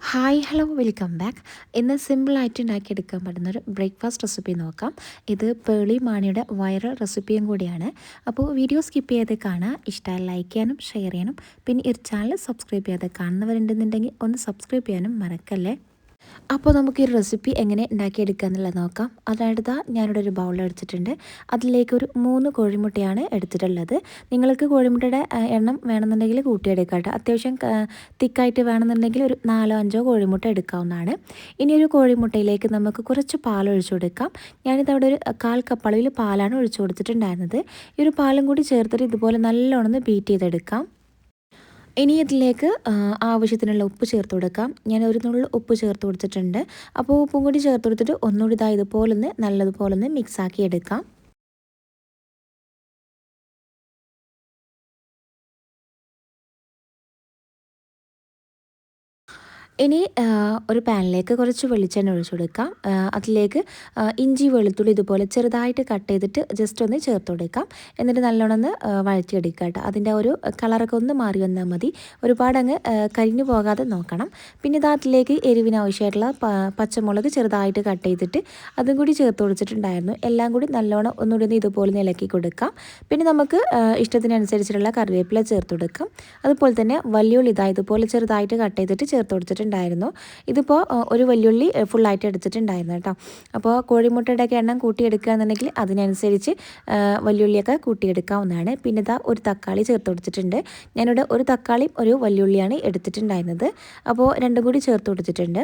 Hi hello welcome back. ഇന്ന് സിമ്പിളായിട്ട് ഉണ്ടാക്കിയെടുക്കാൻ പറ്റുന്നൊരു ബ്രേക്ക്ഫാസ്റ്റ് റെസിപ്പി നോക്കാം. ഇത് പേളി മാണിയുടെ വൈറൽ റെസിപ്പിയും കൂടിയാണ്. അപ്പോൾ വീഡിയോ സ്കിപ്പ് ചെയ്ത് കാണുക. ഇഷ്ടമായി ലൈക്ക് ചെയ്യാനും ഷെയർ ചെയ്യാനും പിന്നെ ഈ ചാനൽ സബ്സ്ക്രൈബ് ചെയ്യാതെ കാണുന്നവരുണ്ടെന്നുണ്ടെങ്കിൽ ഒന്ന് സബ്സ്ക്രൈബ് ചെയ്യാനും മറക്കല്ലേ. അപ്പോൾ നമുക്ക് ഈ റെസിപ്പി എങ്ങനെ ഉണ്ടാക്കിയെടുക്കുക എന്നുള്ളത് നോക്കാം. അതായത് ഞാനിവിടെ ഒരു ബൗൾ എടുത്തിട്ടുണ്ട്. അതിലേക്ക് ഒരു 3 കോഴിമുട്ടയാണ് എടുത്തിട്ടുള്ളത്. നിങ്ങൾക്ക് കോഴിമുട്ടയുടെ എണ്ണം വേണമെന്നുണ്ടെങ്കിൽ കൂട്ടിയെടുക്കാം കേട്ടോ. അത്യാവശ്യം തിക്കായിട്ട് വേണമെന്നുണ്ടെങ്കിൽ ഒരു 4-5 കോഴിമുട്ട എടുക്കാവുന്നതാണ്. ഇനി ഒരു കോഴിമുട്ടയിലേക്ക് നമുക്ക് കുറച്ച് പാൽ ഒഴിച്ചു കൊടുക്കാം. ഞാനിതവിടെ ഒരു 1/4 കപ്പ് അളവിൽ പാലാണ് ഒഴിച്ചു കൊടുത്തിട്ടുണ്ടായിരുന്നത്. ഈ ഒരു പാലും കൂടി ചേർത്തിട്ട് ഇതുപോലെ നല്ലോണം ബീറ്റ് ചെയ്തെടുക്കാം. ഇനി ഇതിലേക്ക് ആവശ്യത്തിനുള്ള ഉപ്പ് ചേർത്ത് കൊടുക്കാം. ഞാൻ ഒരു നുള്ളു ഉപ്പ് ചേർത്ത് കൊടുത്തിട്ടുണ്ട്. അപ്പോൾ ഉപ്പും കൂടി ചേർത്ത് കൊടുത്തിട്ട് ഒന്നുകൂടി ഇതുപോലെ നല്ലതുപോലെ മിക്സാക്കി എടുക്കാം. ഇനി ഒരു പാനിലേക്ക് കുറച്ച് വെളിച്ചെണ്ണ ഒഴിച്ചു കൊടുക്കാം. അതിലേക്ക് ഇഞ്ചി വെളുത്തുള്ളി ഇതുപോലെ ചെറുതായിട്ട് കട്ട് ചെയ്തിട്ട് ജസ്റ്റ് ഒന്ന് ചേർത്ത് കൊടുക്കാം. എന്നിട്ട് നല്ലോണം ഒന്ന് വഴറ്റിയെടുക്കുക കേട്ടോ. അതിൻ്റെ ഒരു കളറൊക്കെ ഒന്ന് മാറി വന്നാൽ മതി. ഒരുപാടങ്ങ് കരിഞ്ഞു പോകാതെ നോക്കണം. പിന്നെ അതിലേക്ക് എരിവിന് ആവശ്യമായിട്ടുള്ള പച്ചമുളക് ചെറുതായിട്ട് കട്ട് ചെയ്തിട്ട് അതും കൂടി ചേർത്ത് കൊടുത്തിട്ടുണ്ടായിരുന്നു. എല്ലാം കൂടി നല്ലോണം ഒന്നുകൂടി ഇതുപോലെ ഇളക്കി കൊടുക്കാം. പിന്നെ നമുക്ക് ഇഷ്ടത്തിനനുസരിച്ചിട്ടുള്ള കറിവേപ്പില ചേർത്ത് കൊടുക്കാം. അതുപോലെ തന്നെ വലിയുള്ളി ഇതുപോലെ ചെറുതായിട്ട് കട്ട് ചെയ്തിട്ട് ചേർത്ത് കൊടുത്തിട്ടുണ്ടായിരുന്നു. ഇതിപ്പോൾ ഒരു വലിയുള്ളി ഫുള്ളായിട്ട് എടുത്തിട്ടുണ്ടായിരുന്നു കേട്ടോ. അപ്പോൾ കോഴിമുട്ടയുടെയൊക്കെ എണ്ണം കൂട്ടിയെടുക്കുകയാണെന്നുണ്ടെങ്കിൽ അതിനനുസരിച്ച് വലിയുള്ളിയൊക്കെ കൂട്ടിയെടുക്കാവുന്നതാണ്. പിന്നെ ഒരു തക്കാളി ചേർത്ത് കൊടുത്തിട്ടുണ്ട്. ഞാനിവിടെ ഒരു തക്കാളിയും ഒരു വലിയുള്ളിയാണ് എടുത്തിട്ടുണ്ടായിരുന്നത്. അപ്പോൾ രണ്ടും കൂടി ചേർത്ത് കൊടുത്തിട്ടുണ്ട്.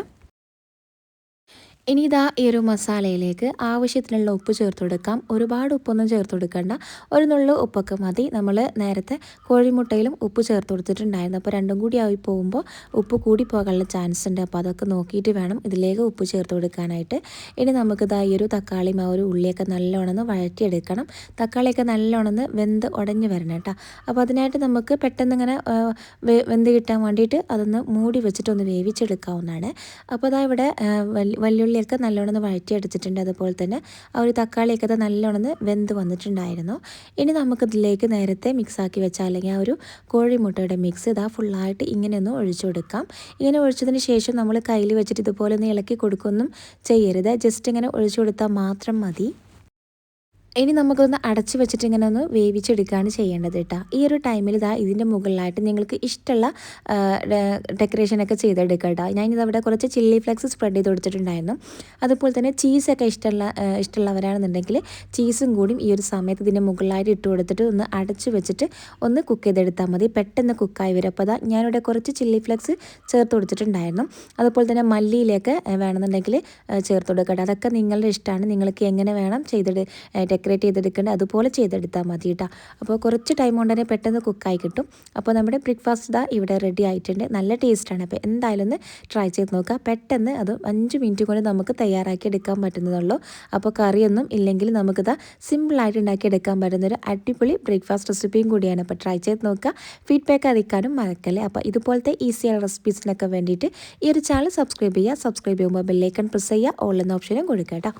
ഇനി ഈ ഒരു മസാലയിലേക്ക് ആവശ്യത്തിനുള്ള ഉപ്പ് ചേർത്ത് കൊടുക്കാം. ഒരുപാട് ഉപ്പൊന്നും ചേർത്ത് കൊടുക്കണ്ട. ഒരു നുള്ളു ഉപ്പൊക്കെ മതി. നമ്മൾ നേരത്തെ കോഴിമുട്ടയിലും ഉപ്പ് ചേർത്ത് കൊടുത്തിട്ടുണ്ടായിരുന്നു. അപ്പോൾ രണ്ടും കൂടി ആയി പോകുമ്പോൾ ഉപ്പ് കൂടി പോകാനുള്ള ചാൻസ് ഉണ്ട്. അപ്പോൾ അതൊക്കെ നോക്കിയിട്ട് വേണം ഇതിലേക്ക് ഉപ്പ് ചേർത്ത് കൊടുക്കാനായിട്ട്. ഇനി നമുക്ക് ഈ ഒരു തക്കാളിയും ആ ഒരു ഉള്ളിയൊക്കെ നല്ലോണം വഴറ്റിയെടുക്കണം. തക്കാളിയൊക്കെ നല്ലോണം വെന്ത് ഉടഞ്ഞ് വരണം കേട്ടോ. അപ്പോൾ അതിനായിട്ട് നമുക്ക് പെട്ടെന്ന് ഇങ്ങനെ വെന്ത് കിട്ടാൻ വേണ്ടിയിട്ട് അതൊന്ന് മൂടി വെച്ചിട്ടൊന്ന് വേവിച്ചെടുക്കാവുന്നതാണ്. അപ്പോൾ ഇവിടെ വലിയ ഒക്കെ നല്ലോണം വഴറ്റിയെടുത്തിട്ടുണ്ട്. അതുപോലെ തന്നെ ആ ഒരു തക്കാളിയൊക്കെ നല്ലോണം വെന്ത് വന്നിട്ടുണ്ടായിരുന്നു. ഇനി നമുക്കിതിലേക്ക് നേരത്തെ മിക്സാക്കി വെച്ചാൽ അല്ലെങ്കിൽ ആ ഒരു കോഴിമുട്ടയുടെ മിക്സ് ഫുള്ളായിട്ട് ഇങ്ങനെ ഒന്ന് ഒഴിച്ചു കൊടുക്കാം. ഇങ്ങനെ ഒഴിച്ചതിന് ശേഷം നമ്മൾ കയ്യിൽ വെച്ചിട്ട് ഇതുപോലെ ഒന്ന് ഇളക്കി കൊടുക്കൊന്നും ചെയ്യരുത്. ജസ്റ്റ് ഇങ്ങനെ ഒഴിച്ചു കൊടുത്താൽ മാത്രം മതി. ഇനി നമുക്കൊന്ന് അടച്ച് വെച്ചിട്ട് ഇങ്ങനെ ഒന്ന് വേവിച്ചെടുക്കുകയാണ് ചെയ്യേണ്ടത് കേട്ടോ. ഈ ഒരു ടൈമിൽ ഇതിൻ്റെ മുകളിലായിട്ട് നിങ്ങൾക്ക് ഇഷ്ടമുള്ള ഡെക്കറേഷനൊക്കെ ചെയ്തെടുക്കുക കേട്ടോ. ഞാനിതവിടെ കുറച്ച് ചില്ലി ഫ്ലെക്സ് സ്പ്രെഡ് ചെയ്ത് കൊടുത്തിട്ടുണ്ടായിരുന്നു. അതുപോലെ തന്നെ ചീസൊക്കെ ഇഷ്ടമുള്ളവരാണെന്നുണ്ടെങ്കിൽ ചീസും കൂടിയും ഈ ഒരു സമയത്ത് ഇതിൻ്റെ മുകളിലായിട്ട് ഇട്ട് കൊടുത്തിട്ട് ഒന്ന് അടച്ച് വെച്ചിട്ട് ഒന്ന് കുക്ക് ചെയ്തെടുത്താൽ മതി. പെട്ടെന്ന് കുക്കായി വരും. അപ്പോൾ ഞാനിവിടെ കുറച്ച് ചില്ലി ഫ്ലെക്സ് ചേർത്ത് കൊടുത്തിട്ടുണ്ടായിരുന്നു. അതുപോലെ തന്നെ മല്ലിയിലേക്ക് വേണമെന്നുണ്ടെങ്കിൽ ചേർത്ത് കൊടുക്കട്ടെ. അതൊക്കെ നിങ്ങളുടെ ഇഷ്ടമാണ്. നിങ്ങൾക്ക് എങ്ങനെ വേണം ഡെക്കറേറ്റ് ചെയ്തെടുക്കേണ്ടത് അതുപോലെ ചെയ്തെടുത്താൽ മതി കേട്ടോ. അപ്പോൾ കുറച്ച് ടൈം കൊണ്ട് തന്നെ പെട്ടെന്ന് കുക്കായി കിട്ടും. അപ്പോൾ നമ്മുടെ ബ്രേക്ക്ഫാസ്റ്റ് ഇവിടെ റെഡി ആയിട്ടുണ്ട്. നല്ല ടേസ്റ്റാണ്. അപ്പോൾ എന്തായാലും ഒന്ന് ട്രൈ ചെയ്ത് നോക്കുക. പെട്ടെന്ന് അത് 5 മിനിറ്റ് കൊണ്ട് നമുക്ക് തയ്യാറാക്കി എടുക്കാൻ പറ്റുന്നതുള്ളൂ. അപ്പോൾ കറിയൊന്നും ഇല്ലെങ്കിൽ നമുക്കിത് സിമ്പിളായിട്ട് ഉണ്ടാക്കിയെടുക്കാൻ പറ്റുന്നൊരു അടിപൊളി ബ്രേക്ക്ഫാസ്റ്റ് റെസിപ്പിയും കൂടിയാണ്. അപ്പോൾ ട്രൈ ചെയ്ത് നോക്കുക. ഫീഡ്ബാക്ക് അറിയിക്കാനും മറക്കല്ലേ. അപ്പോൾ ഇതുപോലത്തെ ഈസിയായ റെസിപ്പീസിനൊക്കെ വേണ്ടിയിട്ട് ഈ ഒരു ചാനൽ സബ്സ്ക്രൈബ് ചെയ്യുക. സബ്സ്ക്രൈബ് ചെയ്യുമ്പോൾ ബെല്ലൈക്കൺ പ്രസ് ചെയ്യുക. ഓൾ എന്ന ഓപ്ഷനും കൊടുക്കുക കേട്ടോ.